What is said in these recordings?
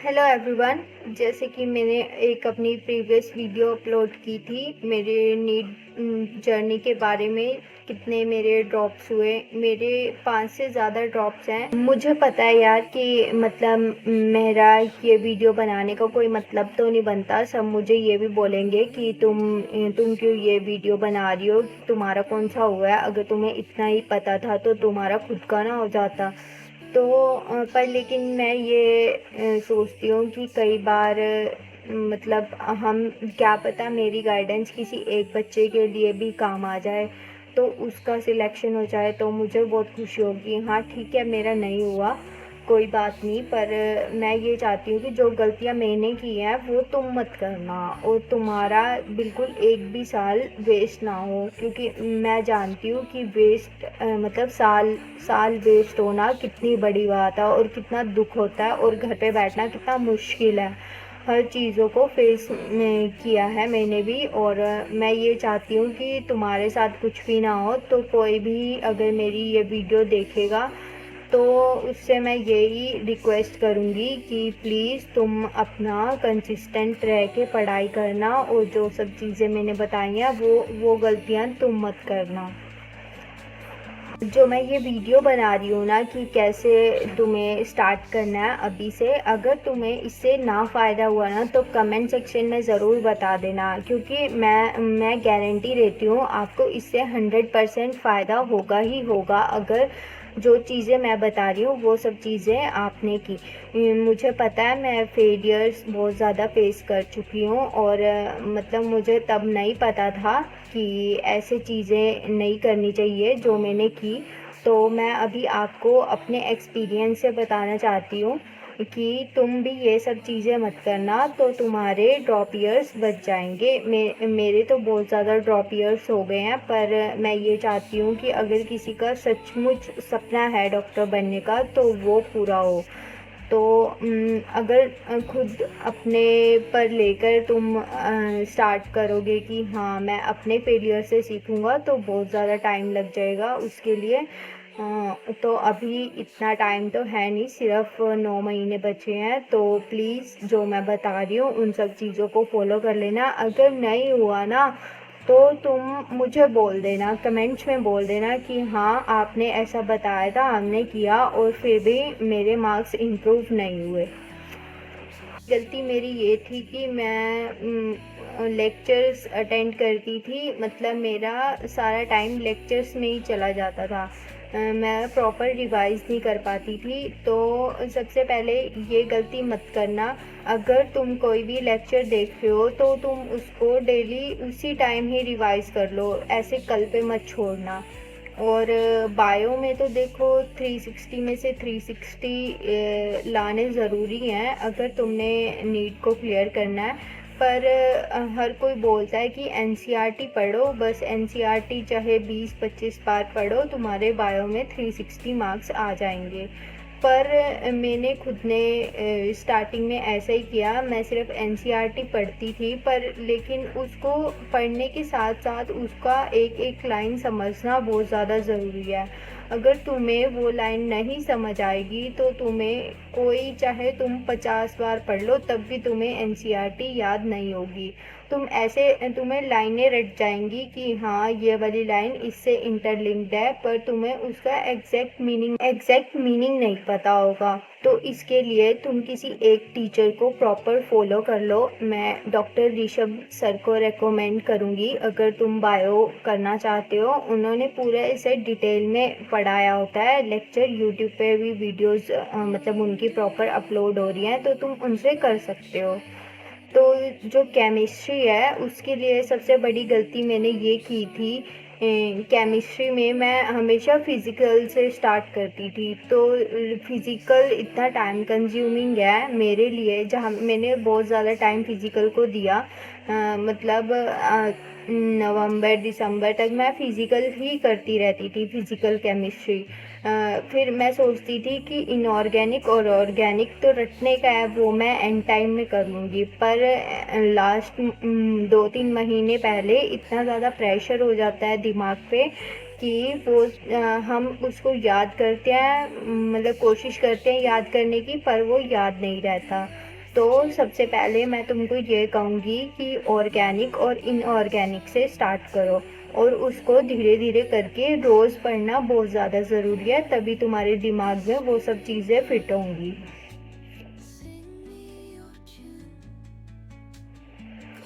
Hello everyone. जैसे कि मैंने एक अपनी प्रीवियस वीडियो अपलोड की थी मेरे नीट जर्नी के बारे में, कितने मेरे ड्रॉप्स हुए। मेरे 5 से ज़्यादा ड्रॉप्स हैं। मुझे पता है यार कि मतलब मेरा ये वीडियो बनाने का कोई मतलब तो नहीं बनता। सब मुझे ये भी बोलेंगे कि तुम क्यों ये वीडियो बना रही हो, तुम्हारा कौन सा हुआ है। अगर तुम्हें इतना ही पता था तो तुम्हारा खुद का ना हो जाता। तो पर लेकिन मैं ये सोचती हूँ कि कई बार मतलब हम क्या पता मेरी गाइडेंस किसी एक बच्चे के लिए भी काम आ जाए, तो उसका सिलेक्शन हो जाए तो मुझे बहुत खुशी होगी। हाँ ठीक है, मेरा नहीं हुआ, कोई बात नहीं। पर मैं ये चाहती हूँ कि जो गलतियाँ मैंने की हैं वो तुम मत करना, और तुम्हारा बिल्कुल एक भी साल वेस्ट ना हो। क्योंकि मैं जानती हूँ कि वेस्ट मतलब साल साल वेस्ट होना कितनी बड़ी बात है और कितना दुख होता है, और घर पे बैठना कितना मुश्किल है। हर चीज़ों को फेस किया है मैंने भी। और मैं ये चाहती हूँ कि तुम्हारे साथ कुछ भी ना हो। तो कोई भी अगर मेरी ये वीडियो देखेगा तो उससे मैं यही रिक्वेस्ट करूँगी कि प्लीज़ तुम अपना कंसिस्टेंट रह के पढ़ाई करना, और जो सब चीज़ें मैंने बताई हैं वो गलतियाँ तुम मत करना। जो मैं ये वीडियो बना रही हूँ ना कि कैसे तुम्हें स्टार्ट करना है अभी से, अगर तुम्हें इससे ना फ़ायदा हुआ ना तो कमेंट सेक्शन में ज़रूर बता देना। क्योंकि मैं गारंटी देती हूँ आपको इससे 100% फ़ायदा होगा ही होगा, अगर जो चीज़ें मैं बता रही हूँ वो सब चीज़ें आपने की। मुझे पता है, मैं फेलियर्स बहुत ज़्यादा फेस कर चुकी हूँ, और मतलब मुझे तब नहीं पता था कि ऐसे चीज़ें नहीं करनी चाहिए जो मैंने की। तो मैं अभी आपको अपने एक्सपीरियंस से बताना चाहती हूँ कि तुम भी ये सब चीज़ें मत करना, तो तुम्हारे ड्रॉप ईयर्स बच जाएंगे। मेरे तो बहुत ज़्यादा ड्रॉप ईयर्स हो गए हैं। पर मैं ये चाहती हूँ कि अगर किसी का सचमुच सपना है डॉक्टर बनने का तो वो पूरा हो। तो अगर खुद अपने पर लेकर तुम स्टार्ट करोगे कि हाँ मैं अपने फेलियर से सीखूँगा, तो बहुत ज़्यादा टाइम लग जाएगा उसके लिए। तो अभी इतना टाइम तो है नहीं, सिर्फ 9 महीने बचे हैं। तो प्लीज़ जो मैं बता रही हूँ उन सब चीज़ों को फॉलो कर लेना। अगर नहीं हुआ ना तो तुम मुझे बोल देना, कमेंट्स में बोल देना कि हाँ आपने ऐसा बताया था, हमने किया और फिर भी मेरे मार्क्स इम्प्रूव नहीं हुए। गलती मेरी ये थी कि मैं लेक्चर्स अटेंड करती थी, मतलब मेरा सारा टाइम लेक्चर्स में ही चला जाता था। मैं प्रॉपर रिवाइज़ नहीं कर पाती थी। तो सबसे पहले ये गलती मत करना। अगर तुम कोई भी लेक्चर देख रहे हो तो तुम उसको डेली उसी टाइम ही रिवाइज़ कर लो, ऐसे कल पे मत छोड़ना। और बायो में तो देखो 360 में से 360 लाने ज़रूरी हैं अगर तुमने नीट को क्लियर करना है। पर हर कोई बोलता है कि एनसीईआरटी पढ़ो, बस एनसीईआरटी चाहे 20-25 बार पढ़ो तुम्हारे बायो में 360 मार्क्स आ जाएंगे। पर मैंने खुद ने स्टार्टिंग में ऐसा ही किया। मैं सिर्फ एनसीईआरटी पढ़ती थी, पर लेकिन उसको पढ़ने के साथ साथ उसका एक एक लाइन समझना बहुत ज़्यादा ज़रूरी है। अगर तुम्हें वो लाइन नहीं समझ आएगी तो तुम्हें कोई चाहे तुम 50 बार पढ़ लो तब भी तुम्हें एनसीईआरटी याद नहीं होगी। तुम्हें लाइनें रट जाएंगी कि हाँ ये वाली लाइन इससे इंटरलिंक्ड है, पर तुम्हें उसका एग्जैक्ट मीनिंग नहीं पता होगा। तो इसके लिए तुम किसी एक टीचर को प्रॉपर फॉलो कर लो। मैं डॉक्टर ऋषभ सर को रेकमेंड करूँगी अगर तुम बायो करना चाहते हो। उन्होंने पूरा इसे डिटेल में पढ़ाया होता है। लेक्चर यूट्यूब पे भी वीडियोस मतलब उनकी प्रॉपर अपलोड हो रही हैं, तो तुम उनसे कर सकते हो। तो जो केमिस्ट्री है उसके लिए सबसे बड़ी गलती मैंने ये की थी। केमिस्ट्री में मैं हमेशा फ़िज़िकल से स्टार्ट करती थी। तो फ़िज़िकल इतना टाइम कंज्यूमिंग है मेरे लिए, जहाँ मैंने बहुत ज़्यादा टाइम फ़िज़िकल को दिया। मतलब नवंबर दिसंबर तक मैं फ़िज़िकल ही करती रहती थी, फ़िज़िकल केमिस्ट्री। फिर मैं सोचती थी कि इनऑर्गेनिक और ऑर्गेनिक तो रटने का है, वो मैं एंड टाइम में कर लूँगी। पर लास्ट 2-3 महीने पहले इतना ज़्यादा प्रेशर हो जाता है दिमाग पे कि वो हम उसको याद करते हैं, मतलब कोशिश करते हैं याद करने की, पर वो याद नहीं रहता। तो सबसे पहले मैं तुमको ये कहूँगी कि ऑर्गेनिक और इनऑर्गेनिक से स्टार्ट करो, और उसको धीरे धीरे करके रोज़ पढ़ना बहुत ज़्यादा ज़रूरी है, तभी तुम्हारे दिमाग में वो सब चीज़ें फिट होंगी।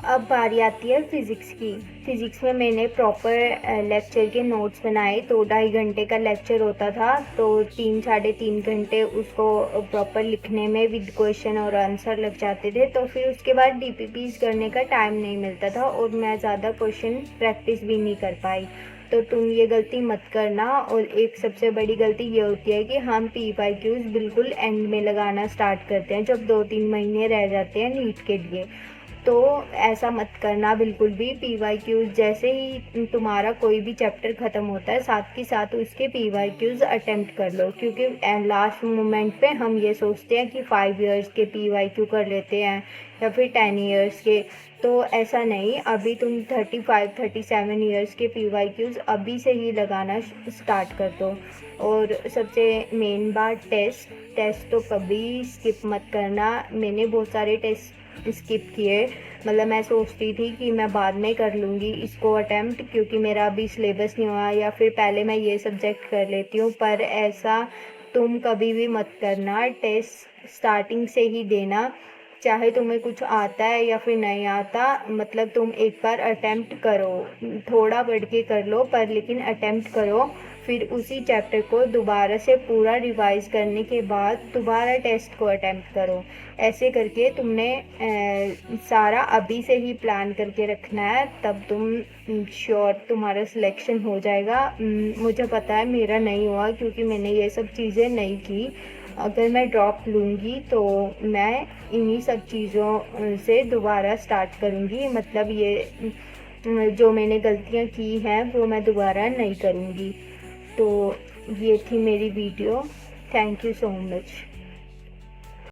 अब बारी आती है फ़िज़िक्स की। फ़िज़िक्स में मैंने प्रॉपर लेक्चर के नोट्स बनाए, तो 2.5 घंटे का लेक्चर होता था, तो 3 साढ़े 3 घंटे उसको प्रॉपर लिखने में विद क्वेश्चन और आंसर लग जाते थे। तो फिर उसके बाद डीपीपीज़ करने का टाइम नहीं मिलता था और मैं ज़्यादा क्वेश्चन प्रैक्टिस भी नहीं कर पाई। तो तुम ये गलती मत करना। और एक सबसे बड़ी गलती ये होती है कि हम पीवाईक्यूज़ बिल्कुल एंड में लगाना स्टार्ट करते हैं, जब 2-3 महीने रह जाते हैं नीट के लिए। तो ऐसा मत करना बिल्कुल भी। पीवाईक्यूज़ जैसे ही तुम्हारा कोई भी चैप्टर ख़त्म होता है, साथ के साथ उसके पीवाईक्यूज़ अटेम्प्ट कर लो, क्योंकि लास्ट मोमेंट पे हम ये सोचते हैं कि 5 इयर्स के पीवाईक्यू कर लेते हैं या फिर 10 इयर्स के। तो ऐसा नहीं, अभी तुम 35-37 इयर्स के पीवाईक्यूज़ अभी से ही लगाना स्टार्ट कर दो। और सबसे मेन बात, टेस्ट तो कभी स्किप मत करना। मैंने बहुत सारे टेस्ट स्किप किए, मतलब मैं सोचती थी कि मैं बाद में कर लूँगी इसको अटेम्प्ट, क्योंकि मेरा अभी सिलेबस नहीं हुआ, या फिर पहले मैं ये सब्जेक्ट कर लेती हूँ। पर ऐसा तुम कभी भी मत करना, टेस्ट स्टार्टिंग से ही देना, चाहे तुम्हें कुछ आता है या फिर नहीं आता। मतलब तुम एक बार अटेम्प्ट करो, थोड़ा बढ़ के कर लो पर लेकिन अटेम्प्ट करो। फिर उसी चैप्टर को दोबारा से पूरा रिवाइज करने के बाद दोबारा टेस्ट को अटेम्प्ट करो। ऐसे करके तुमने सारा अभी से ही प्लान करके रखना है, तब तुम श्योर तुम्हारा सिलेक्शन हो जाएगा। मुझे पता है मेरा नहीं हुआ, क्योंकि मैंने ये सब चीज़ें नहीं की। अगर मैं ड्रॉप लूँगी तो मैं इन्हीं सब चीज़ों से दोबारा स्टार्ट करूँगी, मतलब ये जो मैंने गलतियाँ की हैं वो मैं दोबारा नहीं करूँगी। तो ये थी मेरी video. Thank you so much.